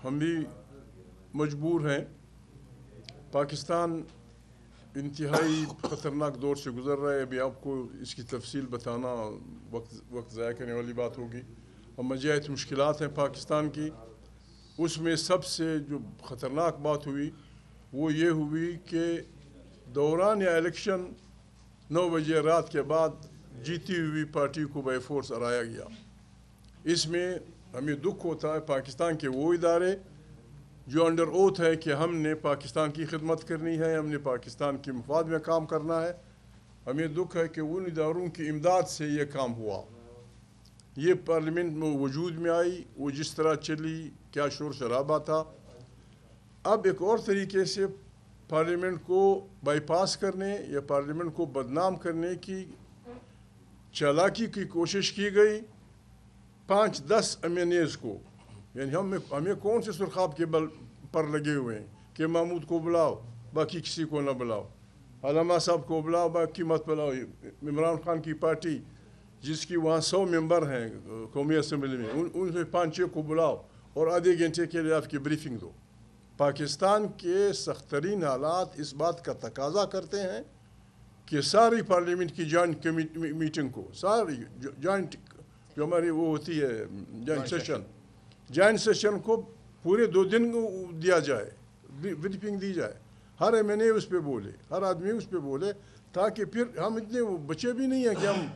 ہم بھی مجبور ہیں. پاکستان انتہائی خطرناک دور سے گزر رہا ہے. ابھی آپ کو اس کی تفصیل بتانا وقت ضائع کرنے والی بات ہوگی. مجاہد مشکلات ہیں پاکستان کی. اس میں سب سے جو خطرناک بات ہوئی وہ یہ ہوئی کہ دوران الیکشن 9 بجے رات کے بعد جیتی ہوئی پارٹی کو بائی فورس ہرایا گیا. اس میں ہمیں دکھ ہوتا ہے پاکستان کے وہ ادارے جو انڈر اوتھ ہے کہ ہم نے پاکستان کی خدمت کرنی ہے, ہم نے پاکستان کے مفاد میں کام کرنا ہے. ہمیں دکھ ہے کہ ان اداروں کی امداد سے یہ کام ہوا. یہ پارلیمنٹ میں وجود میں آئی, وہ جس طرح چلی, کیا شور شرابہ تھا. اب ایک اور طریقے سے پارلیمنٹ کو بائی پاس کرنے یا پارلیمنٹ کو بدنام کرنے کی چالاکی کی کوشش کی گئی. 5-10 MNAs کو, یعنی ہمیں کون سے سرخاب کے بل پر لگے ہوئے ہیں کہ محمود کو بلاؤ باقی کسی کو نہ بلاؤ, علامہ صاحب کو بلاؤ باقی مت بلاؤ. عمران خان کی پارٹی جس کی وہاں 100 ممبر ہیں قومی اسمبلی میں, ان سے 5-6 کو بلاؤ اور آدھے گھنٹے کے لیے آپ کی بریفنگ دو. پاکستان کے سخت ترین حالات اس بات کا تقاضا کرتے ہیں کہ ساری پارلیمنٹ کی جوائنٹ میٹنگ کو, ساری جوائنٹ جو ہماری وہ ہوتی ہے جوائنٹ سیشن کو پورے 2 دن دیا جائے, بریفنگ دی جائے. ہر MNA اس پہ بولے, ہر آدمی اس پہ بولے, تاکہ پھر ہم اتنے بچے بھی نہیں ہیں کہ ہم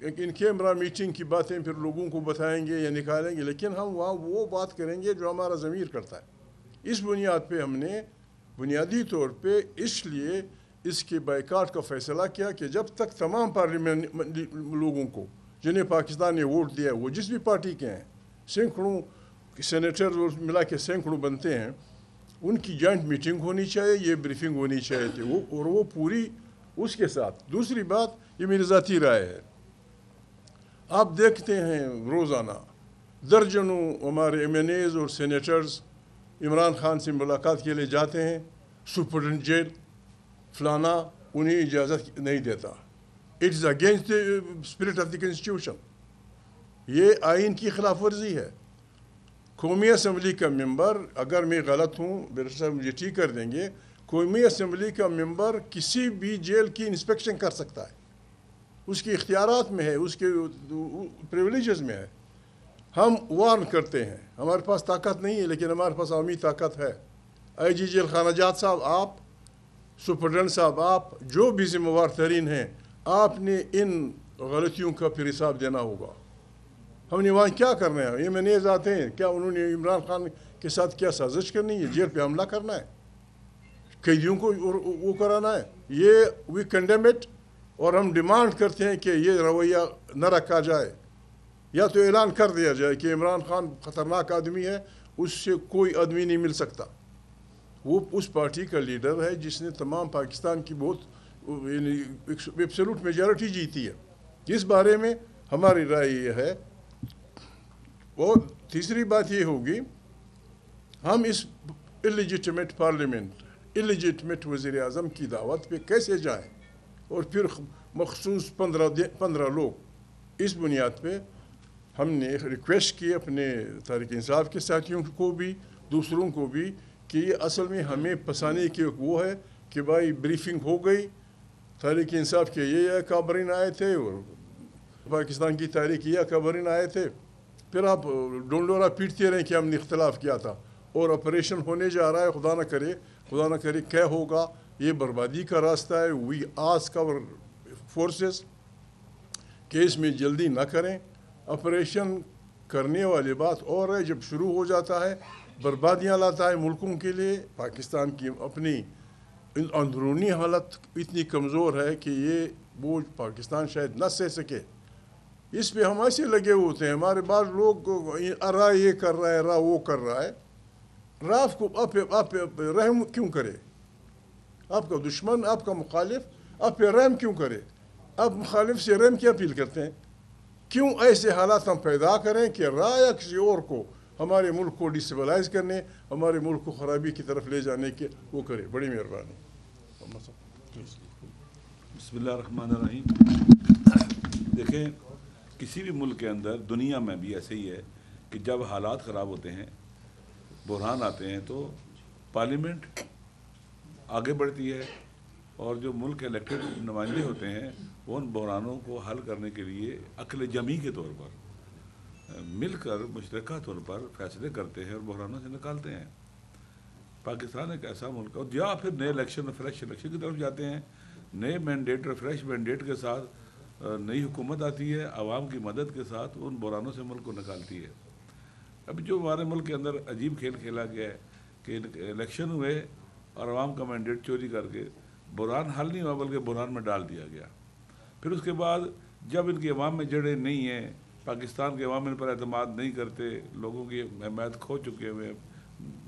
ان کیمرہ میٹنگ کی باتیں پھر لوگوں کو بتائیں گے یا نکالیں گے, لیکن ہم وہاں وہ بات کریں گے جو ہمارا ضمیر کرتا ہے. اس بنیاد پہ ہم نے بنیادی طور پہ اس لیے اس کے بائیکاٹ کا فیصلہ کیا کہ جب تک تمام پارلیمنٹ لوگوں کو جنہیں پاکستان نے ووٹ دیا, وہ جس بھی پارٹی کے ہیں, سینکڑوں سینیٹر ملا کے سینکڑوں بنتے ہیں, ان کی جوائنٹ میٹنگ ہونی چاہیے, یہ بریفنگ ہونی چاہیے تھی اور وہ پوری اس کے ساتھ. دوسری بات, یہ میری ذاتی رائے ہے, آپ دیکھتے ہیں روزانہ درجنوں ہمارے MNAs اور سینیٹرز عمران خان سے ملاقات کے لیے جاتے ہیں. سپرڈنٹ جیل فلانا انہیں اجازت نہیں دیتا. It is against the spirit of the constitution. یہ آئین کی خلاف ورزی ہے. قومی اسمبلی کا ممبر, اگر میں غلط ہوں بیرسٹر صاحب مجھے ٹھیک کر دیں گے, قومی اسمبلی کا ممبر کسی بھی جیل کی انسپیکشن کر سکتا ہے, اس کے اختیارات میں ہے, اس کے پریولیجز میں ہے. ہم وارن کرتے ہیں, ہمارے پاس طاقت نہیں ہے لیکن ہمارے پاس عوامی طاقت ہے. IG جیل خانہ جات صاحب, آپ سپرڈنٹ صاحب, آپ جو بھی ذمہ وار ترین ہیں, آپ نے ان غلطیوں کا پھر حساب دینا ہوگا. ہم نے وہاں کیا کرنا ہے؟ یہ MNAs آتے ہیں, کیا انہوں نے عمران خان کے ساتھ کیا سازش کرنی ہے؟ جیل پہ حملہ کرنا ہے, قیدیوں کو وہ کرانا ہے؟ یہ وی کنڈیم اٹ, اور ہم ڈیمانڈ کرتے ہیں کہ یہ رویہ نہ رکھا جائے, یا تو اعلان کر دیا جائے کہ عمران خان خطرناک آدمی ہے, اس سے کوئی آدمی نہیں مل سکتا. وہ اس پارٹی کا لیڈر ہے جس نے تمام پاکستان کی بہت ایبسولوٹ میجارٹی جیتی ہے. اس بارے میں ہماری رائے یہ ہے. اور تیسری بات یہ ہوگی, ہم اس اللیجیٹمیٹ پارلیمنٹ, اللیجیٹمیٹ وزیر اعظم کی دعوت پہ کیسے جائیں, اور پھر مخصوص 15 لوگ. اس بنیاد پہ ہم نے ریکویسٹ کی اپنے تحریک انصاف کے ساتھیوں کو بھی, دوسروں کو بھی, کہ یہ اصل میں ہمیں پسانے کی وہ ہے کہ بھائی بریفنگ ہو گئی, تحریک انصاف کے یہ کابرین آئے تھے اور پاکستان کی تحریک یہ کابرین آئے تھے, پھر آپ ڈونڈورا پیٹتے رہیں کہ ہم نے اختلاف کیا تھا, اور آپریشن ہونے جا رہا ہے. خدا نہ کرے کیا ہوگا, یہ بربادی کا راستہ ہے. وی آسک آور فورسز کہ اس میں جلدی نہ کریں. آپریشن کرنے والی بات اور ہے, جب شروع ہو جاتا ہے بربادیاں لاتا ہے ملکوں کے لیے. پاکستان کی اپنی اندرونی حالت اتنی کمزور ہے کہ یہ بوجھ پاکستان شاید نہ سہ سکے. اس پہ ہم ایسے لگے ہوتے ہیں, ہمارے بعض لوگ راہ یہ کر رہا ہے, راہ وہ کر رہا ہے. راہ کو آپ رحم کیوں کرے؟ آپ کا دشمن, آپ کا مخالف آپ پہ رحم کیوں کرے؟ آپ مخالف سے رحم کیا اپیل کرتے ہیں؟ کیوں ایسے حالات ہم پیدا کریں کہ راہ یا کسی اور کو ہمارے ملک کو ڈسٹیبلائز کرنے, ہمارے ملک کو خرابی کی طرف لے جانے کے وہ کرے؟ بڑی مہربانی. بسم اللہ الرحمن الرحیم. دیکھیں, کسی بھی ملک کے اندر, دنیا میں بھی ایسے ہی ہے کہ جب حالات خراب ہوتے ہیں بحران آتے ہیں تو پارلیمنٹ آگے بڑھتی ہے اور جو ملک کے الیکٹڈ نمائندے ہوتے ہیں وہ ان بحرانوں کو حل کرنے کے لیے عقل جمعی کے طور پر مل کر مشترکہ طور پر فیصلے کرتے ہیں اور بحرانوں سے نکالتے ہیں. پاکستان ایک ایسا ملک ہے. اور یا پھر نئے الیکشن اور فریش الیکشن کی طرف جاتے ہیں, نئے مینڈیٹ اور فریش مینڈیٹ کے ساتھ نئی حکومت آتی ہے, عوام کی مدد کے ساتھ ان بحرانوں سے ملک کو نکالتی ہے. اب جو ہمارے ملک کے اندر عجیب کھیل کھیلا گیا ہے کہ الیکشن ہوئے اور عوام کا مینڈیٹ چوری کر کے بحران حل نہیں ہوا بلکہ بحران میں ڈال دیا گیا. پھر اس کے بعد جب ان کی عوام میں جڑیں نہیں ہیں, پاکستان کے عوام ان پر اعتماد نہیں کرتے, لوگوں کی حمایت کھو چکے ہوئے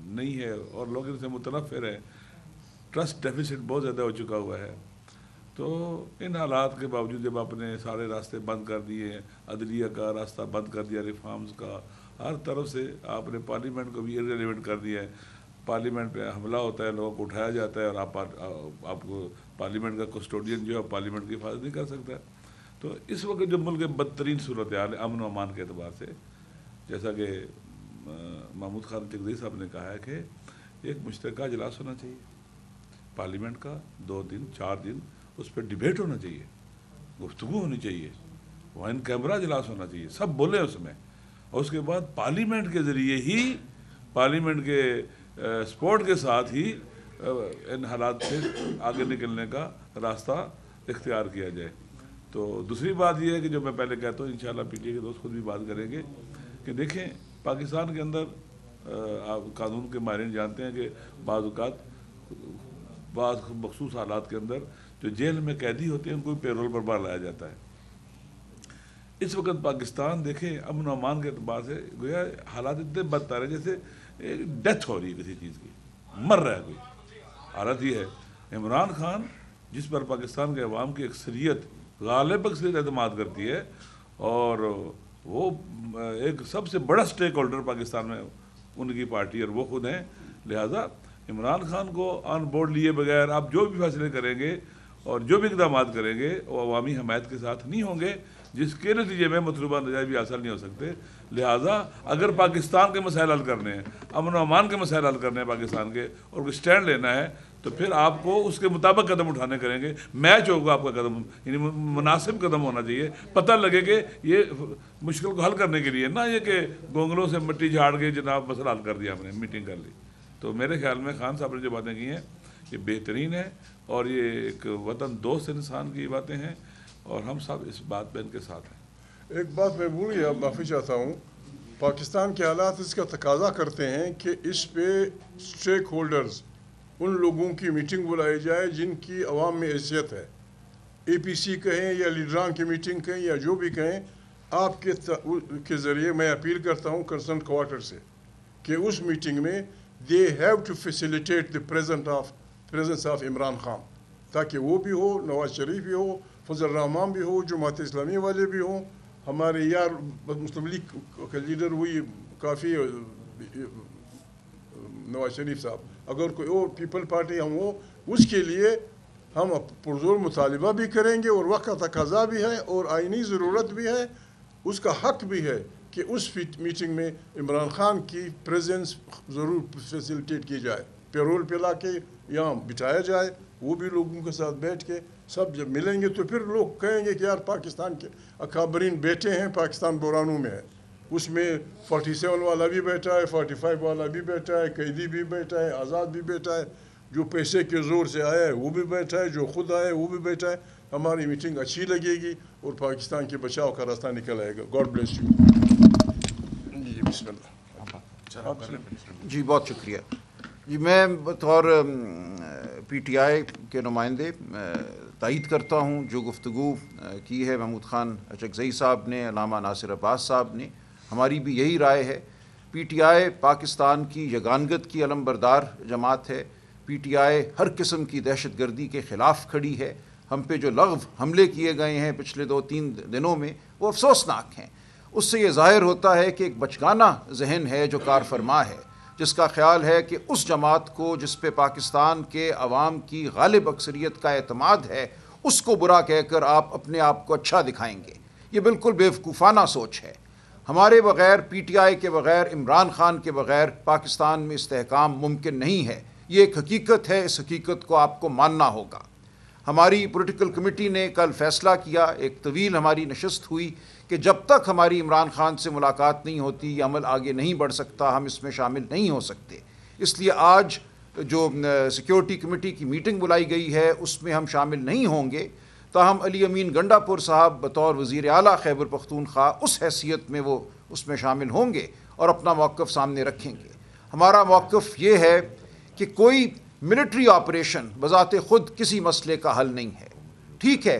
نہیں ہے اور لوگ ان سے متنفر ہیں, ٹرسٹ ڈیفیسٹ بہت زیادہ ہو چکا ہوا ہے, تو ان حالات کے باوجود جب آپ نے سارے راستے بند کر دیے, عدلیہ کا راستہ بند کر دیا, ریفارمز کا, ہر طرف سے آپ نے پارلیمنٹ کو بھی ارریلیونٹ کر دیا ہے, پارلیمنٹ پہ حملہ ہوتا ہے, لوگوں کو اٹھایا جاتا ہے اور آپ کو پارلیمنٹ کا کسٹوڈین جو ہے پارلیمنٹ کی حفاظت نہیں کر سکتا. تو اس وقت جو ملک بدترین صورتحال ہے امن و امان کے اعتبار سے, جیسا کہ محمود خان چغدئی صاحب نے کہا ہے کہ ایک مشترکہ اجلاس ہونا چاہیے پارلیمنٹ کا, 2 دن 4 دن اس پہ ڈیبیٹ ہونا چاہیے, گفتگو ہونی چاہیے, وہ ان کیمرہ اجلاس ہونا چاہیے, سب بولیں اس میں, اور اس کے بعد پارلیمنٹ کے ذریعے ہی, پارلیمنٹ کے سپورٹ کے ساتھ ہی ان حالات سے آگے نکلنے کا راستہ اختیار کیا جائے. تو دوسری بات یہ ہے کہ جو میں پہلے کہتا ہوں, انشاءاللہ پی ٹی آئی کے دوست خود بھی بات کریں گے, کہ دیکھیں پاکستان کے اندر قانون کے ماہرین جانتے ہیں کہ بعض اوقات بعض مخصوص حالات کے اندر جو جیل میں قیدی ہوتے ہیں ان کو پیرول پر باہر لایا جاتا ہے. اس وقت پاکستان دیکھیں امن و امان کے اعتبار سے گویا حالات اتنے بدتر ہیں جیسے ڈیتھ ہو رہی ہے کسی چیز کی, مر رہا ہے کوئی. حالت یہ ہے عمران خان جس پر پاکستان کے عوام کی اکثریت, غالب اکثریت اعتماد کرتی ہے, اور وہ ایک سب سے بڑا سٹیک ہولڈر پاکستان میں ان کی پارٹی اور وہ خود ہیں, لہٰذا عمران خان کو آن بورڈ لیے بغیر آپ جو بھی فیصلے کریں گے اور جو بھی اقدامات کریں گے وہ عوامی حمایت کے ساتھ نہیں ہوں گے, جس کے نتیجے میں مطلوبہ نتائج بھی حاصل نہیں ہو سکتے. لہٰذا اگر پاکستان کے مسائل حل کرنے ہیں, امن و امان کے مسائل حل کرنے ہیں پاکستان کے, اور کوئی اسٹینڈ لینا ہے تو پھر آپ کو اس کے مطابق قدم اٹھانے کریں گے. میچ ہوگا آپ کا قدم, یعنی مناسب قدم ہونا چاہیے, پتہ لگے کہ یہ مشکل کو حل کرنے کے لیے, نہ یہ کہ گونگلوں سے مٹی جھاڑ کے جناب مسئلہ حل کر دیا, ہم نے میٹنگ کر لی. تو میرے خیال میں خان صاحب نے جو باتیں کی ہیں یہ بہترین ہے, اور یہ ایک وطن دوست انسان کی باتیں ہیں, اور ہم سب اس بات پہ ان کے ساتھ ہیں. ایک بات میں بھول گیا, معافی چاہتا ہوں. پاکستان کے حالات اس کا تقاضا کرتے ہیں کہ اس پہ اسٹیک ہولڈرز, ان لوگوں کی میٹنگ بلائی جائے جن کی عوام میں حیثیت ہے, اے پی سی کہیں یا لیڈران کی میٹنگ کہیں یا جو بھی کہیں. آپ کے ذریعے میں اپیل کرتا ہوں کنسرن کوارٹر سے کہ اس میٹنگ میں they have to facilitate the presence of Imran Khan, تاکہ وہ بھی ہو, نواز شریف بھی ہو, فضل الرحمان بھی ہو, جماعت اسلامی والے بھی ہوں, ہمارے یار مسلم لیگ کا لیڈر وہی کافی نواز شریف صاحب, اگر کوئی اور پیپل پارٹی ہم ہو, اس کے لیے ہم پرزور مطالبہ بھی کریں گے, اور وقت کا تقاضا بھی ہے اور آئینی ضرورت بھی ہے, اس کا حق بھی ہے کہ اس میٹنگ میں عمران خان کی پریزنس ضرور فیسیلیٹیٹ کی جائے, پیرول پہ لا کے یہاں بٹھایا جائے, وہ بھی لوگوں کے ساتھ بیٹھ کے سب جب ملیں گے تو پھر لوگ کہیں گے کہ یار پاکستان کے اکابرین بیٹھے ہیں, پاکستان بحرانوں میں ہے. اس میں 47 والا بھی بیٹھا ہے, 45 والا بھی بیٹھا ہے, قیدی بھی بیٹھا ہے, آزاد بھی بیٹھا ہے, جو پیسے کے زور سے آیا ہے وہ بھی بیٹھا ہے, جو خود آیا ہے وہ بھی بیٹھا ہے. ہماری میٹنگ اچھی لگے گی اور پاکستان کے بچاؤ کا راستہ نکل آئے گا. God bless you. جی بسم اللہ. جی بہت شکریہ. جی میں بطور پی ٹی آئی کے نمائندے تائید کرتا ہوں جو گفتگو کی ہے محمود خان چغدئی صاحب نے, علامہ ناصر عباس صاحب نے. ہماری بھی یہی رائے ہے. پی ٹی آئی پاکستان کی یگانگت کی علم بردار جماعت ہے. پی ٹی آئی ہر قسم کی دہشت گردی کے خلاف کھڑی ہے. ہم پہ جو لغو حملے کیے گئے ہیں پچھلے 2-3 دنوں میں وہ افسوسناک ہیں. اس سے یہ ظاہر ہوتا ہے کہ ایک بچگانہ ذہن ہے جو کار فرما ہے, جس کا خیال ہے کہ اس جماعت کو جس پہ پاکستان کے عوام کی غالب اکثریت کا اعتماد ہے اس کو برا کہہ کر آپ اپنے آپ کو اچھا دکھائیں گے. یہ بالکل بیوقوفانہ سوچ ہے. ہمارے بغیر، پی ٹی آئی کے بغیر، عمران خان کے بغیر پاکستان میں استحکام ممکن نہیں ہے. یہ ایک حقیقت ہے، اس حقیقت کو آپ کو ماننا ہوگا. ہماری پولیٹیکل کمیٹی نے کل فیصلہ کیا، ایک طویل ہماری نشست ہوئی کہ جب تک ہماری عمران خان سے ملاقات نہیں ہوتی یہ عمل آگے نہیں بڑھ سکتا، ہم اس میں شامل نہیں ہو سکتے. اس لیے آج جو سیکیورٹی کمیٹی کی میٹنگ بلائی گئی ہے اس میں ہم شامل نہیں ہوں گے. تاہم علی امین گنڈا پور صاحب بطور وزیر اعلیٰ خیبر پختونخوا اس حیثیت میں وہ اس میں شامل ہوں گے اور اپنا موقف سامنے رکھیں گے. ہمارا موقف یہ ہے کہ کوئی ملٹری آپریشن بذات خود کسی مسئلے کا حل نہیں ہے. ٹھیک ہے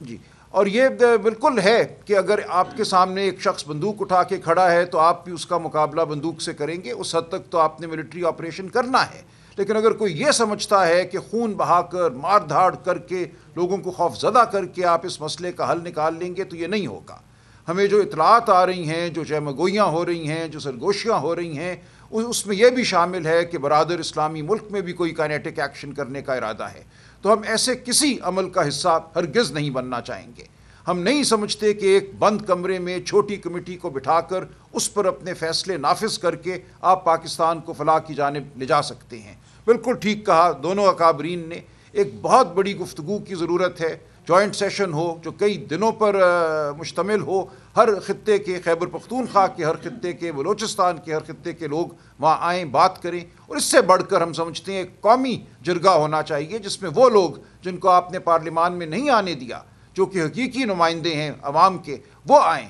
جی، اور یہ بالکل ہے کہ اگر آپ کے سامنے ایک شخص بندوق اٹھا کے کھڑا ہے تو آپ بھی اس کا مقابلہ بندوق سے کریں گے، اس حد تک تو آپ نے ملٹری آپریشن کرنا ہے. لیکن اگر کوئی یہ سمجھتا ہے کہ خون بہا کر، مار دھاڑ کر کے، لوگوں کو خوف زدہ کر کے آپ اس مسئلے کا حل نکال لیں گے تو یہ نہیں ہوگا. ہمیں جو اطلاعات آ رہی ہیں، جو جیمگوئیاں ہو رہی ہیں، جو سرگوشیاں ہو رہی ہیں، اس میں یہ بھی شامل ہے کہ برادر اسلامی ملک میں بھی کوئی کائنیٹک ایکشن کرنے کا ارادہ ہے. تو ہم ایسے کسی عمل کا حصہ ہرگز نہیں بننا چاہیں گے. ہم نہیں سمجھتے کہ ایک بند کمرے میں چھوٹی کمیٹی کو بٹھا کر اس پر اپنے فیصلے نافذ کر کے آپ پاکستان کو فلاح کی جانب لے جا سکتے ہیں. بالکل ٹھیک کہا دونوں اکابرین نے، ایک بہت بڑی گفتگو کی ضرورت ہے. جوائنٹ سیشن ہو جو کئی دنوں پر مشتمل ہو، ہر خطے کے، خیبر پختونخوا کے ہر خطے کے، بلوچستان کے ہر خطے کے لوگ وہاں آئیں، بات کریں. اور اس سے بڑھ کر ہم سمجھتے ہیں ایک قومی جرگہ ہونا چاہیے جس میں وہ لوگ جن کو آپ نے پارلیمان میں نہیں آنے دیا، جو کہ حقیقی نمائندے ہیں عوام کے، وہ آئیں،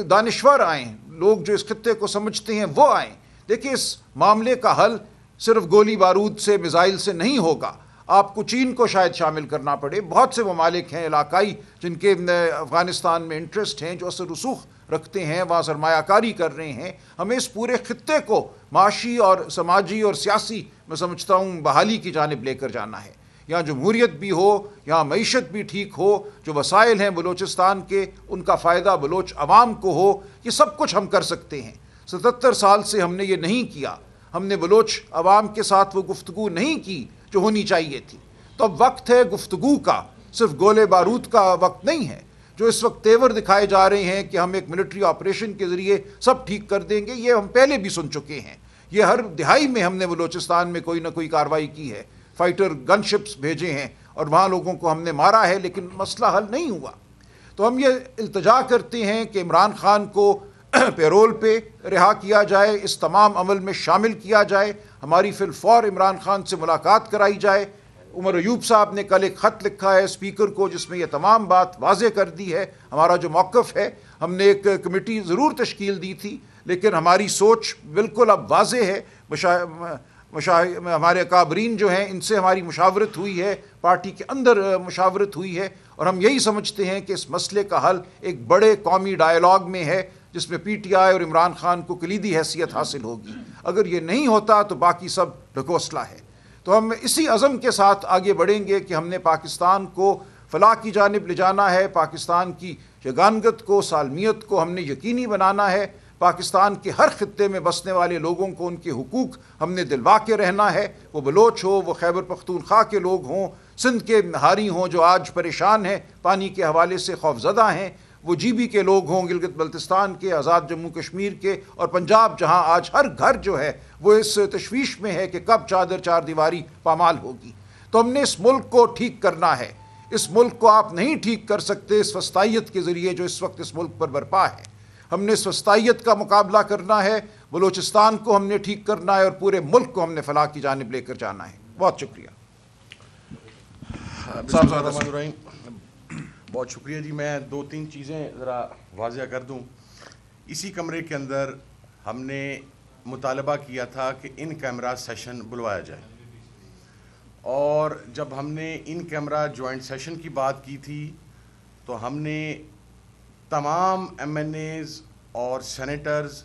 دانشور آئیں، لوگ جو اس خطے کو سمجھتے ہیں وہ آئیں. دیکھیں اس معاملے کا حل صرف گولی بارود سے، میزائل سے نہیں ہوگا. آپ کو چین کو شاید شامل کرنا پڑے. بہت سے ممالک ہیں علاقائی جن کے افغانستان میں انٹرسٹ ہیں، جو اثر رسوخ رکھتے ہیں، وہاں سرمایہ کاری کر رہے ہیں. ہمیں اس پورے خطے کو معاشی اور سماجی اور سیاسی میں سمجھتا ہوں بحالی کی جانب لے کر جانا ہے. یہاں جمہوریت بھی ہو، یہاں معیشت بھی ٹھیک ہو، جو وسائل ہیں بلوچستان کے ان کا فائدہ بلوچ عوام کو ہو. یہ سب کچھ ہم کر سکتے ہیں. 77 سال سے ہم نے یہ نہیں کیا. ہم نے بلوچ عوام کے ساتھ وہ گفتگو نہیں کی جو ہونی چاہیے تھی. تو اب وقت ہے گفتگو کا، صرف گولے بارود کا وقت نہیں ہے. جو اس وقت تیور دکھائے جا رہے ہیں کہ ہم ایک ملٹری آپریشن کے ذریعے سب ٹھیک کر دیں گے، یہ ہم پہلے بھی سن چکے ہیں. یہ ہر دہائی میں ہم نے بلوچستان میں کوئی نہ کوئی کارروائی کی ہے، فائٹر گن شپس بھیجے ہیں اور وہاں لوگوں کو ہم نے مارا ہے، لیکن مسئلہ حل نہیں ہوا. تو ہم یہ التجا کرتے ہیں کہ عمران خان کو پیرول پہ رہا کیا جائے، اس تمام عمل میں شامل کیا جائے، ہماری فی الفور عمران خان سے ملاقات کرائی جائے. عمر ایوب صاحب نے کل ایک خط لکھا ہے اسپیکر کو جس میں یہ تمام بات واضح کر دی ہے. ہمارا جو موقف ہے، ہم نے ایک کمیٹی ضرور تشکیل دی تھی لیکن ہماری سوچ بالکل اب واضح ہے. ہمارے اکابرین جو ہیں ان سے ہماری مشاورت ہوئی ہے، پارٹی کے اندر مشاورت ہوئی ہے، اور ہم یہی سمجھتے ہیں کہ اس مسئلے کا حل ایک بڑے قومی ڈائیلاگ میں ہے جس میں پی ٹی آئی اور عمران خان کو کلیدی حیثیت حاصل ہوگی. اگر یہ نہیں ہوتا تو باقی سب ڈھکوسلا ہے. تو ہم اسی عزم کے ساتھ آگے بڑھیں گے کہ ہم نے پاکستان کو فلاح کی جانب لے جانا ہے، پاکستان کی یگانگت کو، سالمیت کو ہم نے یقینی بنانا ہے، پاکستان کے ہر خطے میں بسنے والے لوگوں کو ان کے حقوق ہم نے دلوا کے رہنا ہے. وہ بلوچ ہو، وہ خیبر پختونخوا کے لوگ ہوں، سندھ کے نہاری ہوں جو آج پریشان ہیں، پانی کے حوالے سے خوف زدہ ہیں، وہ جی بی کے لوگ ہوں، گلگت بلتستان کے، آزاد جموں کشمیر کے، اور پنجاب جہاں آج ہر گھر جو ہے وہ اس تشویش میں ہے کہ کب چادر چار دیواری پامال ہوگی. تو ہم نے اس ملک کو ٹھیک کرنا ہے. اس ملک کو آپ نہیں ٹھیک کر سکتے اس وسطائیت کے ذریعے جو اس وقت اس ملک پر برپا ہے. ہم نے اس وسطائیت کا مقابلہ کرنا ہے. بلوچستان کو ہم نے ٹھیک کرنا ہے اور پورے ملک کو ہم نے فلاح کی جانب لے کر جانا ہے. بہت شکریہ. بہت شکریہ جی. میں 2-3 چیزیں ذرا واضح کر دوں. اسی کمرے کے اندر ہم نے مطالبہ کیا تھا کہ ان کیمرہ سیشن بلوایا جائے، اور جب ہم نے ان کیمرہ جوائنٹ سیشن کی بات کی تھی تو ہم نے تمام ایم این ایز اور سینیٹرز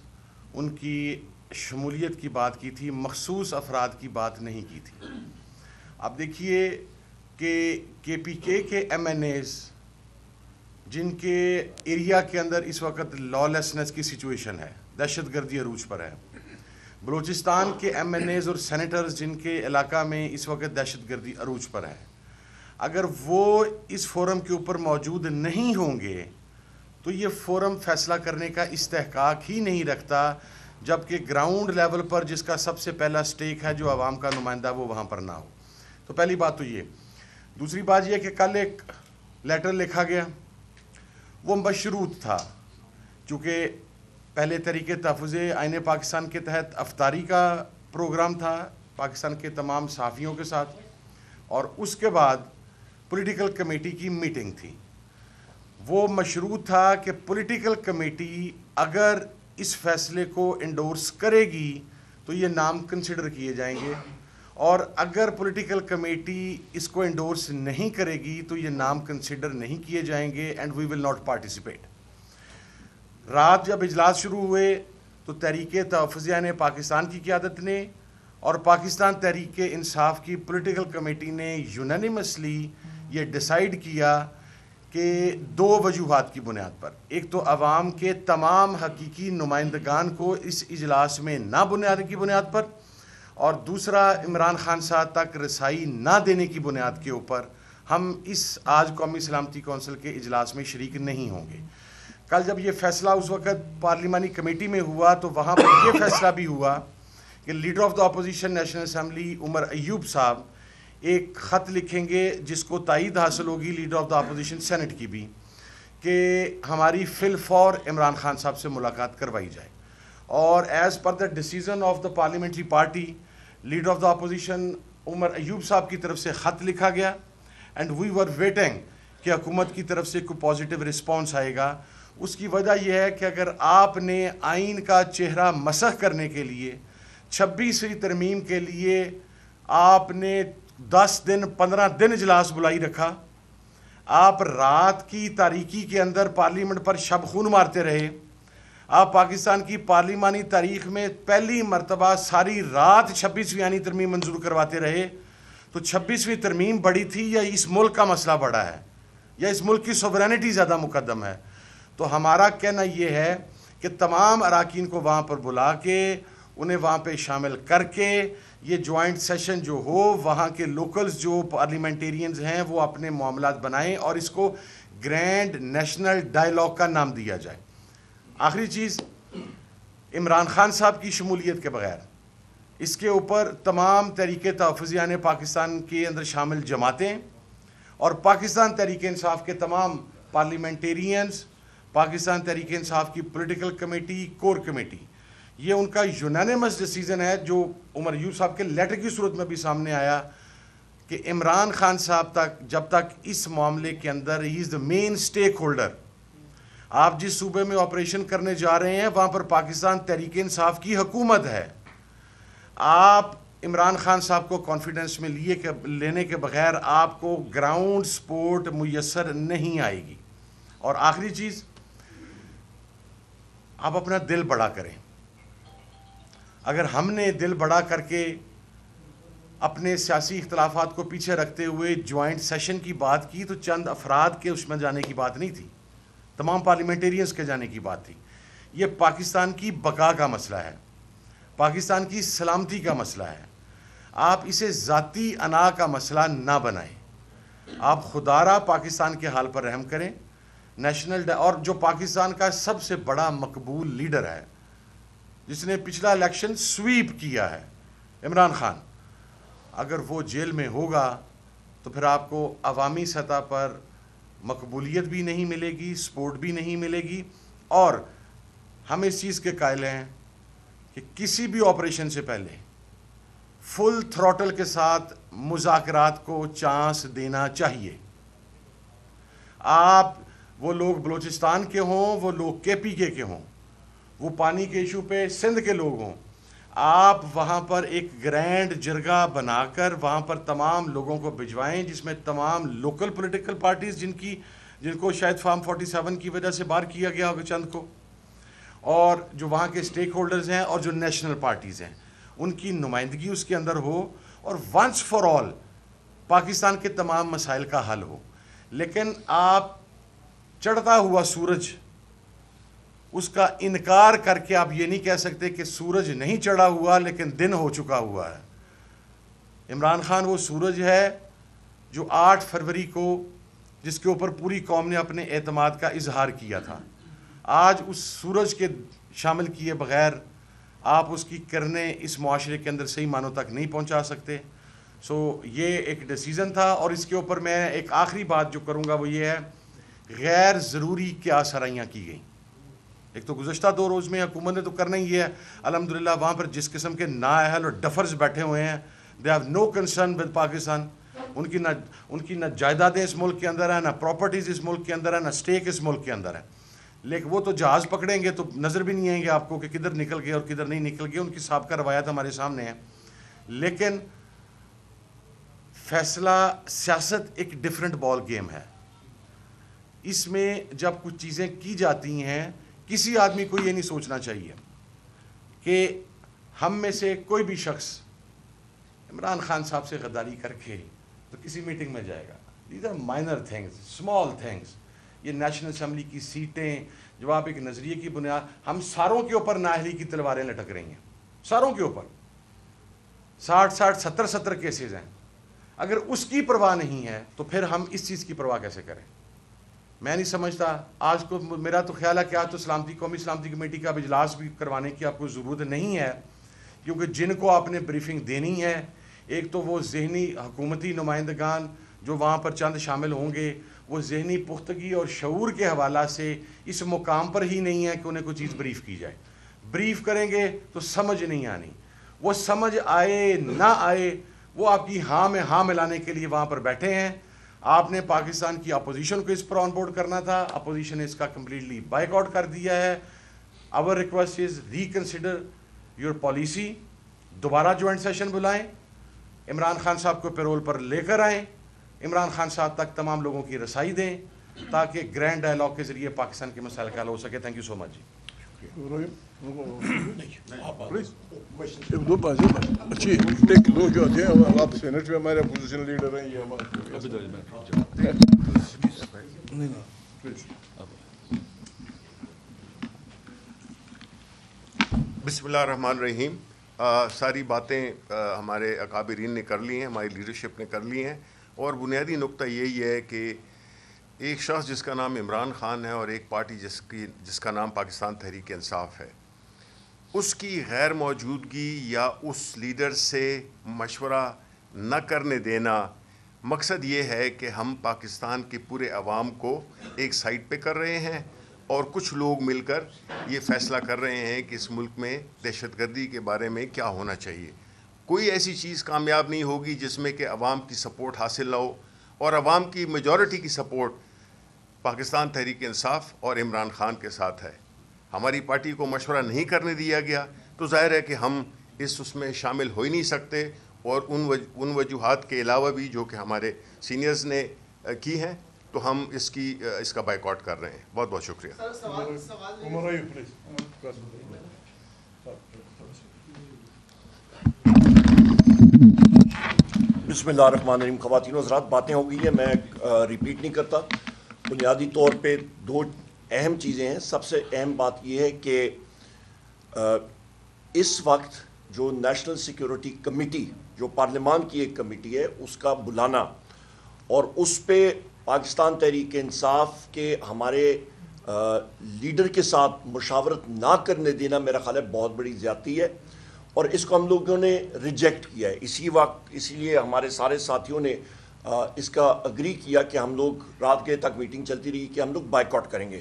ان کی شمولیت کی بات کی تھی، مخصوص افراد کی بات نہیں کی تھی. اب دیکھیے کہ پی کے ایم این ایز جن کے ایریا کے اندر اس وقت لا لیسنس کی سچویشن ہے، دہشت گردی عروج پر ہے، بلوچستان کے ایم این ایز اور سینیٹرز جن کے علاقہ میں اس وقت دہشت گردی عروج پر ہے، اگر وہ اس فورم کے اوپر موجود نہیں ہوں گے تو یہ فورم فیصلہ کرنے کا استحقاق ہی نہیں رکھتا، جبکہ گراؤنڈ لیول پر جس کا سب سے پہلا سٹیک ہے جو عوام کا نمائندہ وہ وہاں پر نہ ہو. تو پہلی بات تو یہ. دوسری بات یہ کہ کل ایک لیٹر لکھا گیا، وہ مشروط تھا، چونکہ پہلے طریقے تحفظ آئین پاکستان کے تحت افطاری کا پروگرام تھا پاکستان کے تمام صحافیوں کے ساتھ، اور اس کے بعد پولیٹیکل کمیٹی کی میٹنگ تھی. وہ مشروط تھا کہ پولیٹیکل کمیٹی اگر اس فیصلے کو انڈورس کرے گی تو یہ نام کنسیڈر کیے جائیں گے، اور اگر پولیٹیکل کمیٹی اس کو انڈورس نہیں کرے گی تو یہ نام کنسیڈر نہیں کیے جائیں گے and we will not participate. رات جب اجلاس شروع ہوئے تو تحریک تحفظ آئین پاکستان کی قیادت نے اور پاکستان تحریک انصاف کی پولیٹیکل کمیٹی نے یونانیمسلی یہ ڈیسائیڈ کیا کہ دو وجوہات کی بنیاد پر، ایک تو عوام کے تمام حقیقی نمائندگان کو اس اجلاس میں نہ بنانے کی بنیاد پر، اور دوسرا عمران خان صاحب تک رسائی نہ دینے کی بنیاد کے اوپر ہم اس آج قومی سلامتی کونسل کے اجلاس میں شریک نہیں ہوں گے. کل جب یہ فیصلہ اس وقت پارلیمانی کمیٹی میں ہوا تو وہاں پر یہ فیصلہ بھی ہوا کہ leader of the opposition National Assembly Omar Ayub صاحب ایک خط لکھیں گے جس کو تائید حاصل ہوگی leader of the opposition senate کی بھی، کہ ہماری فی الفور عمران خان صاحب سے ملاقات کروائی جائے. اور as per the decision of the parliamentary party leader of the opposition Omar Ayub صاحب کی طرف سے خط لکھا گیا اینڈ وی ور ویٹنگ کہ حکومت کی طرف سے کوئی پازیٹیو رسپانس آئے گا. اس کی وجہ یہ ہے کہ اگر آپ نے آئین کا چہرہ مسخ کرنے کے لیے 26ویں ترمیم کے لیے آپ نے 10 دن 15 دن اجلاس بلائی رکھا، آپ رات کی تاریکی کے اندر پارلیمنٹ پر شب خون مارتے رہے، آپ پاکستان کی پارلیمانی تاریخ میں پہلی مرتبہ ساری رات 26ویں آئینی ترمیم منظور کرواتے رہے، تو 26ویں ترمیم بڑی تھی یا اس ملک کا مسئلہ بڑا ہے یا اس ملک کی سوورینٹی زیادہ مقدم ہے؟ تو ہمارا کہنا یہ ہے کہ تمام اراکین کو وہاں پر بلا کے انہیں وہاں پہ شامل کر کے یہ جوائنٹ سیشن جو ہو، وہاں کے لوکلز جو پارلیمنٹیرینز ہیں وہ اپنے معاملات بنائیں اور اس کو گرینڈ نیشنل ڈائیلاگ کا نام دیا جائے. آخری چیز، عمران خان صاحب کی شمولیت کے بغیر اس کے اوپر تمام تحریک تحفظ آئین پاکستان کے اندر شامل جماعتیں اور پاکستان تحریک انصاف کے تمام پارلیمنٹیرینز، پاکستان تحریک انصاف کی پولیٹیکل کمیٹی، کور کمیٹی، یہ ان کا یونانیمس ڈیسیژن ہے جو عمر ایوب صاحب کے لیٹر کی صورت میں بھی سامنے آیا کہ عمران خان صاحب تک جب تک اس معاملے کے اندر ہی از دا مین سٹیک ہولڈر. آپ جس صوبے میں آپریشن کرنے جا رہے ہیں وہاں پر پاکستان تحریک انصاف کی حکومت ہے. آپ عمران خان صاحب کو کانفیڈنس میں لینے کے بغیر آپ کو گراؤنڈ سپورٹ میسر نہیں آئے گی. اور آخری چیز، آپ اپنا دل بڑا کریں. اگر ہم نے دل بڑا کر کے اپنے سیاسی اختلافات کو پیچھے رکھتے ہوئے جوائنٹ سیشن کی بات کی تو چند افراد کے اس میں جانے کی بات نہیں تھی، تمام پارلیمنٹیرینز کے جانے کی بات تھی. یہ پاکستان کی بقا کا مسئلہ ہے، پاکستان کی سلامتی کا مسئلہ ہے. آپ اسے ذاتی انا کا مسئلہ نہ بنائیں. آپ خدارہ پاکستان کے حال پر رحم کریں. نیشنل اور جو پاکستان کا سب سے بڑا مقبول لیڈر ہے جس نے پچھلا الیکشن سویپ کیا ہے، عمران خان، اگر وہ جیل میں ہوگا تو پھر آپ کو عوامی سطح پر مقبولیت بھی نہیں ملے گی، سپورٹ بھی نہیں ملے گی. اور ہم اس چیز کے قائل ہیں کہ کسی بھی آپریشن سے پہلے فل تھروٹل کے ساتھ مذاکرات کو چانس دینا چاہیے. آپ وہ لوگ بلوچستان کے ہوں، وہ لوگ کے پی کے ہوں، وہ پانی کے ایشو پہ سندھ کے لوگ ہوں، آپ وہاں پر ایک گرینڈ جرگہ بنا کر وہاں پر تمام لوگوں کو بھجوائیں جس میں تمام لوکل پولیٹیکل پارٹیز جن کو شاید فارم 47 کی وجہ سے باہر کیا گیا ہوگا چند کو، اور جو وہاں کے سٹیک ہولڈرز ہیں اور جو نیشنل پارٹیز ہیں ان کی نمائندگی اس کے اندر ہو اور ونس فار آل پاکستان کے تمام مسائل کا حل ہو. لیکن آپ چڑھتا ہوا سورج اس کا انکار کر کے آپ یہ نہیں کہہ سکتے کہ سورج نہیں چڑھا ہوا لیکن دن ہو چکا ہوا ہے. عمران خان وہ سورج ہے جو 8 فروری کو جس کے اوپر پوری قوم نے اپنے اعتماد کا اظہار کیا تھا. آج اس سورج کے شامل کیے بغیر آپ اس کی کرنیں اس معاشرے کے اندر صحیح معنوں تک نہیں پہنچا سکتے. سو یہ ایک ڈیسیزن تھا. اور اس کے اوپر میں ایک آخری بات جو کروں گا وہ یہ ہے, غیر ضروری کیا سرائیاں کی گئیں. ایک تو گزشتہ 2 روز میں حکومت نے تو کرنا ہی ہے الحمدللہ, وہاں پر جس قسم کے نااہل اور ڈفرز بیٹھے ہوئے ہیں, they have no concern with Pakistan. ان کی نہ جائیدادیں اس ملک کے اندر ہیں, نہ پراپرٹیز اس ملک کے اندر ہیں, نہ اسٹیک اس ملک کے اندر ہے. لیکن وہ تو جہاز پکڑیں گے تو نظر بھی نہیں آئیں گے آپ کو کہ کدھر نکل گئے اور کدھر نہیں نکل گئے. ان کی سابقہ روایات ہمارے سامنے ہیں. لیکن فیصلہ سیاست ایک ڈیفرنٹ بال گیم ہے. اس میں جب کچھ چیزیں کی جاتی ہیں, کسی آدمی کو یہ نہیں سوچنا چاہیے کہ ہم میں سے کوئی بھی شخص عمران خان صاحب سے غداری کر کے تو کسی میٹنگ میں جائے گا. These are minor things, small things. یہ نیشنل اسمبلی کی سیٹیں, جب آپ ایک نظریے کی بنیاد, ہم ساروں کے اوپر نااہلی کی تلواریں لٹک رہی ہیں, ساروں کے اوپر 60 70 کیسز ہیں. اگر اس کی پرواہ نہیں ہے تو پھر ہم اس چیز کی پرواہ کیسے کریں؟ میں نہیں سمجھتا. آج کو میرا تو خیال ہے کہ آج تو قومی سلامتی کمیٹی کا اجلاس بھی کروانے کی آپ کو ضرورت نہیں ہے, کیونکہ جن کو آپ نے بریفنگ دینی ہے, ایک تو وہ ذہنی حکومتی نمائندگان جو وہاں پر چند شامل ہوں گے, وہ ذہنی پختگی اور شعور کے حوالہ سے اس مقام پر ہی نہیں ہے کہ انہیں کوئی چیز بریف کی جائے. بریف کریں گے تو سمجھ نہیں آنی. وہ سمجھ آئے نہ آئے, وہ آپ کی ہاں میں ہاں ملانے کے لیے وہاں پر بیٹھے ہیں. آپ نے پاکستان کی اپوزیشن کو اس پر آن بورڈ کرنا تھا, اپوزیشن نے اس کا کمپلیٹلی بائک آؤٹ کر دیا ہے. Our request is reconsider your policy. دوبارہ جوائنٹ سیشن بلائیں, عمران خان صاحب کو پیرول پر لے کر آئیں, عمران خان صاحب تک تمام لوگوں کی رسائی دیں تاکہ گرینڈ ڈائلاگ کے ذریعے پاکستان کے مسائل کا حل ہو سکے. تھینک یو سو مچ. دو باتیں اچھی ٹیک دو جو آتے ہیں آپ سینٹ میں ہمارے اپوزیشن لیڈر ہیں, یہ بسم اللہ الرحمن الرحیم. ساری باتیں ہمارے اکابرین نے کر لی ہیں, ہماری لیڈرشپ نے کر لی ہیں, اور بنیادی نقطہ یہی ہے کہ ایک شخص جس کا نام عمران خان ہے اور ایک پارٹی جس کا نام پاکستان تحریک انصاف ہے, اس کی غیر موجودگی یا اس لیڈر سے مشورہ نہ کرنے دینا, مقصد یہ ہے کہ ہم پاکستان کے پورے عوام کو ایک سائٹ پہ کر رہے ہیں اور کچھ لوگ مل کر یہ فیصلہ کر رہے ہیں کہ اس ملک میں دہشت گردی کے بارے میں کیا ہونا چاہیے. کوئی ایسی چیز کامیاب نہیں ہوگی جس میں کہ عوام کی سپورٹ حاصل نہ ہو, اور عوام کی میجورٹی کی سپورٹ پاکستان تحریک انصاف اور عمران خان کے ساتھ ہے. ہماری پارٹی کو مشورہ نہیں کرنے دیا گیا تو ظاہر ہے کہ ہم اس میں شامل ہو ہی نہیں سکتے, اور ان وجوہات کے علاوہ بھی جو کہ ہمارے سینئرز نے کی ہیں, تو ہم اس کا بائیک آؤٹ کر رہے ہیں. بہت بہت شکریہ. بسم اللہ الرحمن الرحیم. خواتین و حضرات, باتیں ہو گئی ہیں, میں ریپیٹ نہیں کرتا. بنیادی طور پہ 2 اہم چیزیں ہیں. سب سے اہم بات یہ ہے کہ اس وقت جو نیشنل سیکیورٹی کمیٹی جو پارلیمان کی ایک کمیٹی ہے, اس کا بلانا اور اس پہ پاکستان تحریک انصاف کے ہمارے لیڈر کے ساتھ مشاورت نہ کرنے دینا میرا خیال ہے بہت بڑی زیادتی ہے, اور اس کو ہم لوگوں نے ریجیکٹ کیا ہے. اسی لیے ہمارے سارے ساتھیوں نے اس کا اگری کیا کہ ہم لوگ رات کے تک میٹنگ چلتی رہی کہ ہم لوگ بائیک آؤٹ کریں گے.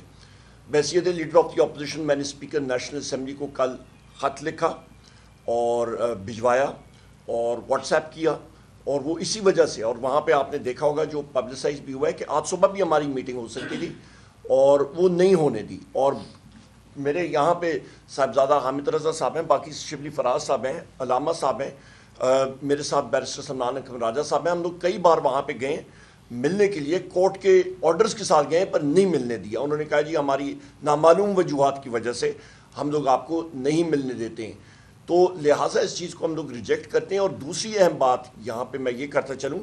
بحیثیت لیڈر آف دی اپوزیشن میں نے اسپیکر نیشنل اسمبلی کو کل خط لکھا اور بھجوایا اور واٹس ایپ کیا, اور وہ اسی وجہ سے, اور وہاں پہ آپ نے دیکھا ہوگا جو پبلسائز بھی ہوا ہے کہ آج صبح بھی ہماری میٹنگ ہو سکتی تھی اور وہ نہیں ہونے دی. اور میرے یہاں پہ صاحبزادہ حامد رضا صاحب ہیں, باقی شبلی فراز صاحب ہیں, علامہ صاحب ہیں, میرے ساتھ بیرسٹر سمنان اکرم راجہ صاحب ہیں. ہم لوگ کئی بار وہاں پہ گئے ملنے کے لیے, کورٹ کے آرڈرز کے ساتھ گئے پر نہیں ملنے دیا. انہوں نے کہا جی ہماری نامعلوم وجوہات کی وجہ سے ہم لوگ آپ کو نہیں ملنے دیتے ہیں. تو لہٰذا اس چیز کو ہم لوگ ریجیکٹ کرتے ہیں. اور دوسری اہم بات یہاں پہ میں یہ کرتا چلوں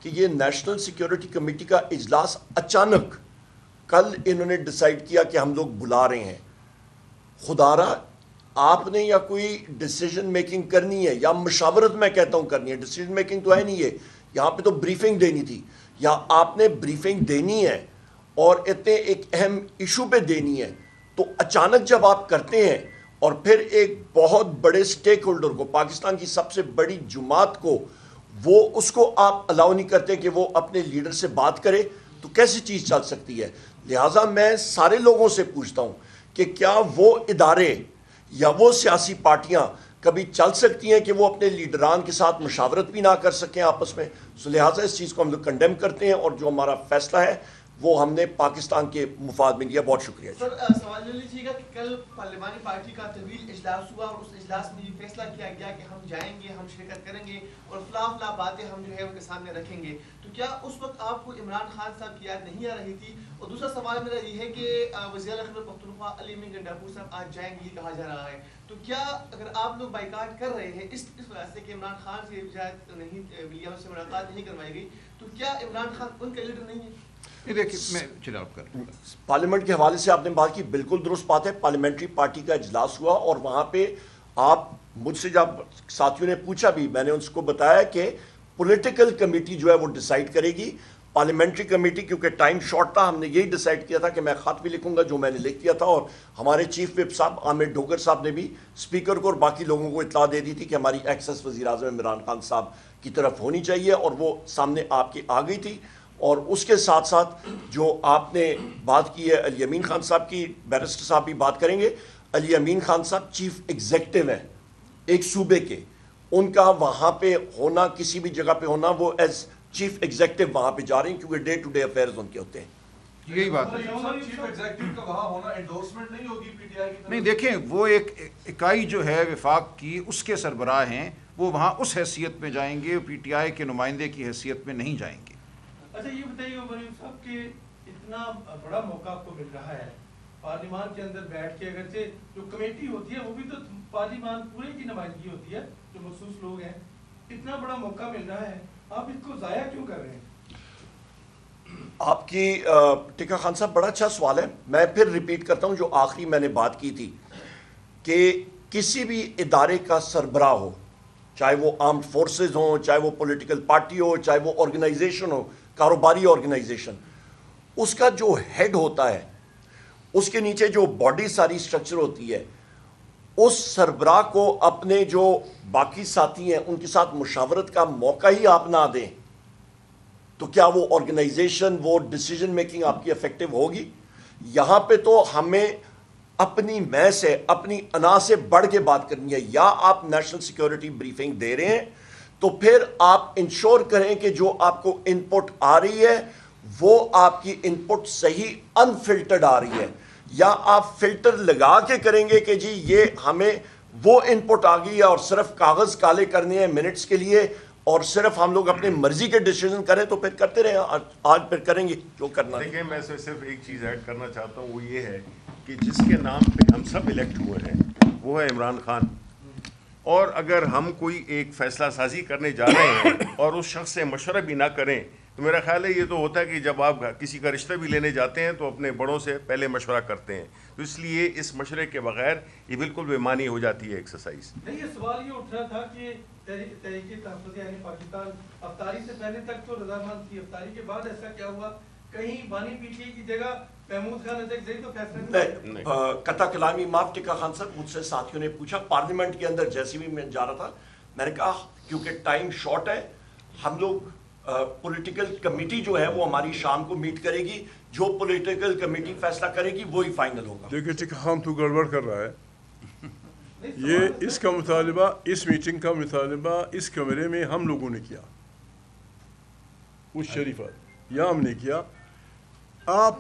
کہ یہ نیشنل سیکیورٹی کمیٹی کا اجلاس اچانک کل انہوں نے ڈیسائیڈ کیا کہ ہم لوگ بلا رہے ہیں. خدارا آپ نے یا کوئی ڈیسیجن میکنگ کرنی ہے یا مشاورت میں کہتا ہوں کرنی ہے, ڈیسیجن میکنگ تو ہے نہیں ہے, یہاں پہ تو بریفنگ دینی تھی, یا آپ نے بریفنگ دینی ہے اور اتنے ایک اہم ایشو پہ دینی ہے, تو اچانک جب آپ کرتے ہیں اور پھر ایک بہت بڑے سٹیک ہولڈر کو, پاکستان کی سب سے بڑی جماعت کو, وہ اس کو آپ الاؤ نہیں کرتے کہ وہ اپنے لیڈر سے بات کرے, تو کیسی چیز چل سکتی ہے؟ لہٰذا میں سارے لوگوں سے پوچھتا ہوں کہ کیا وہ ادارے یا وہ سیاسی پارٹیاں کبھی چل سکتی ہیں کہ وہ اپنے لیڈران کے ساتھ مشاورت بھی نہ کر سکیں آپس میں؟ سو لہٰذا اس چیز کو ہم لوگ کنڈیم کرتے ہیں, اور جو ہمارا فیصلہ ہے وہ ہم نے پاکستان کے مفاد میں لیا. بہت شکریہ. سر سوال یہ لیجیے گا کہ کل پارلیمانی پارٹی کا طویل اجلاس ہوا اور اس اجلاس میں یہ فیصلہ کیا گیا کہ ہم جائیں گے, ہم شرکت کریں گے اور فلاں باتیں ہم جو ہے ان کے سامنے رکھیں گے, تو کیا اس وقت آپ کو عمران خان صاحب کی یاد نہیں آ رہی تھی؟ اور دوسرا سوال میرا یہ ہے کہ وزیر اعلیٰ خیبر پختونخوا علی امین گنڈاپور صاحب آج جائیں گے, یہ کہا جا رہا ہے, تو کیا اگر آپ لوگ بائیکاٹ کر رہے ہیں اس وجہ سے کہ عمران خان سے اجازت نہیں ملی, اس سے ملاقات نہیں کروائی گئی, تو کیا عمران خان ان کا لیڈر نہیں ہے؟ پارلیمنٹ کے حوالے سے آپ نے بات کی, بالکل درست بات ہے. پارلیمنٹری پارٹی کا اجلاس ہوا اور وہاں پہ آپ مجھ سے جب ساتھیوں نے پوچھا بھی, میں نے اس کو بتایا کہ پولیٹیکل کمیٹی جو ہے وہ ڈیسائیڈ کرے گی. پارلیمنٹری کمیٹی کیونکہ ٹائم شارٹ تھا, ہم نے یہی ڈیسائیڈ کیا تھا کہ میں خط بھی لکھوں گا جو میں نے لکھ دیا تھا, اور ہمارے چیف وپ صاحب عامر ڈوگر صاحب نے بھی اسپیکر کو اور باقی لوگوں کو اطلاع دے دی تھی کہ ہماری ایکسس وزیر اعظم عمران خان صاحب کی طرف ہونی چاہیے, اور وہ سامنے آپ کے آ گئی تھی. اور اس کے ساتھ ساتھ جو آپ نے بات کی ہے علی امین خان صاحب کی, بیرسٹر صاحب بھی بات کریں گے. علی امین خان صاحب چیف ایگزیکٹو ہیں ایک صوبے کے, ان کا وہاں پہ ہونا, کسی بھی جگہ پہ ہونا, وہ ایز چیف ایگزیکٹو وہاں پہ جا رہے ہیں کیونکہ ڈے ٹو ڈے افیئرز ان کے ہوتے ہیں. یہی بات ہے. چیف ایگزیکٹو کا وہاں ہونا انڈورسمنٹ نہیں ہوگی پی ٹی آئی کی؟ نہیں دیکھیں, وہ ایک اکائی جو ہے وفاق کی, اس کے سربراہ ہیں, وہ وہاں اس حیثیت میں جائیں گے, پی ٹی آئی کے نمائندے کی حیثیت میں نہیں جائیں گے. اچھا یہ بتائیے مریم صاحب کہ اتنا بڑا موقع آپ کو مل رہا ہے پارلیمان کے اندر بیٹھ کے, اگرچہ جو کمیٹی ہوتی ہے وہ بھی تو پارلیمان پورے کی نمائندگی ہوتی ہے, جو مخصوص لوگ ہیں, اتنا بڑا موقع مل رہا ہے, آپ اس کو ضائع کیوں کر رہے ہیں؟ آپ کی ٹکا خان صاحب بڑا اچھا سوال ہے. میں پھر ریپیٹ کرتا ہوں جو آخری میں نے بات کی تھی کہ کسی بھی ادارے کا سربراہ ہو, چاہے وہ آرمڈ فورسز ہوں, چاہے وہ پولیٹیکل پارٹی ہو, چاہے وہ آرگنائزیشن ہو, کاروباری آرگنائزیشن, اس کا جو ہیڈ ہوتا ہے, اس کے نیچے جو باڈی ساری سٹرکچر ہوتی ہے, اس سربراہ کو اپنے جو باقی ساتھی ہیں ان کے ساتھ مشاورت کا موقع ہی آپ نہ دیں تو کیا وہ آرگنائزیشن, وہ ڈیسیجن میکنگ آپ کی افیکٹو ہوگی؟ یہاں پہ تو ہمیں اپنی میں سے, اپنی انا سے بڑھ کے بات کرنی ہے. یا آپ نیشنل سیکیورٹی بریفنگ دے رہے ہیں تو پھر آپ انشور کریں کہ جو آپ کو ان پٹ آ رہی ہے وہ آپ کی ان پٹ صحیح انفلٹرڈ آ رہی ہے, یا آپ فلٹر لگا کے کریں گے کہ جی یہ ہمیں وہ ان پٹ آ گئی ہے اور صرف کاغذ کالے کرنے ہیں منٹس کے لیے اور صرف ہم لوگ اپنے مرضی کے ڈیسیژن کریں تو پھر کرتے رہیں, آج پھر کریں گے جو کرنا ہے. دیکھیں میں صرف ایک چیز ایڈ کرنا چاہتا ہوں, وہ یہ ہے کہ جس کے نام پہ ہم سب الیکٹ ہوئے ہیں وہ ہے عمران خان, اور اگر ہم کوئی ایک فیصلہ سازی کرنے جا رہے ہیں اور اس شخص سے مشورہ بھی نہ کریں تو میرا خیال ہے یہ تو ہوتا ہے کہ جب آپ کسی کا رشتہ بھی لینے جاتے ہیں تو اپنے بڑوں سے پہلے مشورہ کرتے ہیں, تو اس لیے اس مشورے کے بغیر یہ بالکل بے معنی ہو جاتی ہے ایکسرسائز. نہیں, یہ سوال یہ اٹھ رہا تھا کہ تحریک تحفظ یعنی پاکستان افطاری سے پہلے تک تو رضامند تھی, افطاری کے بعد ایسا کیا ہوا کہیں بانی پی ٹی آئی کی جگہ محمود خان اچکزئی تو فیصلہ نہیں؟ قطع کلامی معاف ٹکا خان صاحب, مجھ سے ساتھیوں نے پوچھا پارلیمنٹ کے اندر جیسے بھی میں جا رہا تھا, میں نے کہا کیونکہ ٹائم شارٹ ہے, ہم لوگ پولیٹیکل کمیٹی جو ہے وہ ہماری شام کو میٹ کرے گی, جو پولیٹیکل کمیٹی فیصلہ کرے گی وہی فائنل ہوگا. دیکھیں ٹکا خان تو گڑبڑ کر رہا ہے. یہ اس کا مطالبہ, اس میٹنگ کا مطالبہ اس کمرے میں ہم لوگوں نے کیا, اس شریفہ یا ہم نے کیا. آپ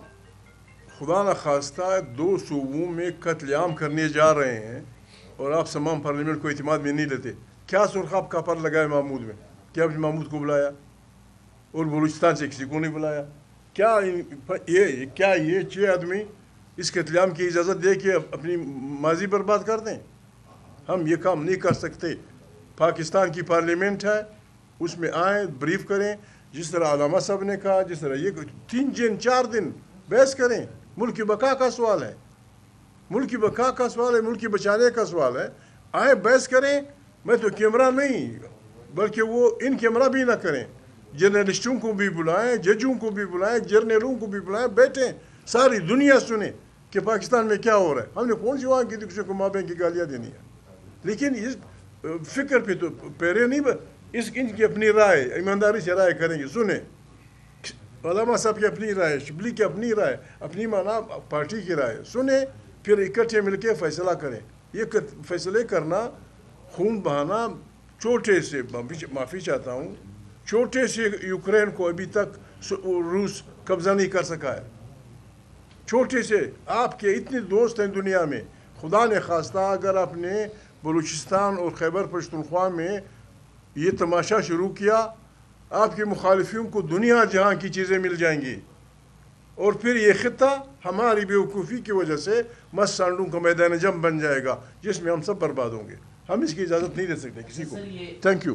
خدا نخواستہ 2 صوبوں میں قتل عام کرنے جا رہے ہیں اور آپ تمام پارلیمنٹ کو اعتماد میں نہیں لیتے. کیا سرخاب کا پر لگا ہے محمود میں؟ کیا محمود کو بلایا اور بلوچستان سے کسی کو نہیں بلایا؟ کیا یہ 6 آدمی اس قتل عام کی اجازت دے کے اپنی ماضی برباد کر دیں؟ ہم یہ کام نہیں کر سکتے. پاکستان کی پارلیمنٹ ہے, اس میں آئیں, بریف کریں, جس طرح علامہ صاحب نے کہا, جس طرح یہ 3 دن 4 دن بحث کریں. ملک کی بقا کا سوال ہے, ملک کی بقا کا سوال ہے, ملک کی بچانے کا سوال ہے. آئیں بحث کریں. میں تو کیمرہ نہیں بلکہ وہ ان کیمرہ بھی نہ کریں, جرنلسٹوں کو بھی بلائیں, ججوں کو بھی بلائیں, جرنیلوں کو بھی بلائیں, بیٹھیں, ساری دنیا سنیں. کہ پاکستان میں کیا ہو رہا ہے. ہم نے کون سی وہاں کی کسی کو مابین کی گالیاں دینی ہے؟ لیکن اس فکر پہ تو پیرے نہیں، ان کی اپنی رائے، ایمانداری سے رائے کریں گے. سنیں علامہ صاحب کی اپنی رائے، شبلی کی اپنی رائے، اپنی مانا پارٹی کی رائے سنیں، پھر اکٹھے مل کے فیصلہ کریں. یہ فیصلے کرنا، خون بہانا، چھوٹے سے معافی چاہتا ہوں، چھوٹے سے یوکرین کو ابھی تک روس قبضہ نہیں کر سکا ہے. چھوٹے سے آپ کے اتنے دوست ہیں دنیا میں، خدا نے خواستہ اگر آپ نے بلوچستان اور خیبر پختونخوا میں یہ تماشا شروع کیا، آپ کے مخالفین کو دنیا جہاں کی چیزیں مل جائیں گی، اور پھر یہ خطہ ہماری بیوقوفی کی وجہ سے مس سانڈوں کا میدان جنگ بن جائے گا جس میں ہم سب برباد ہوں گے. ہم اس کی اجازت نہیں دے سکتے کسی کو. Thank you.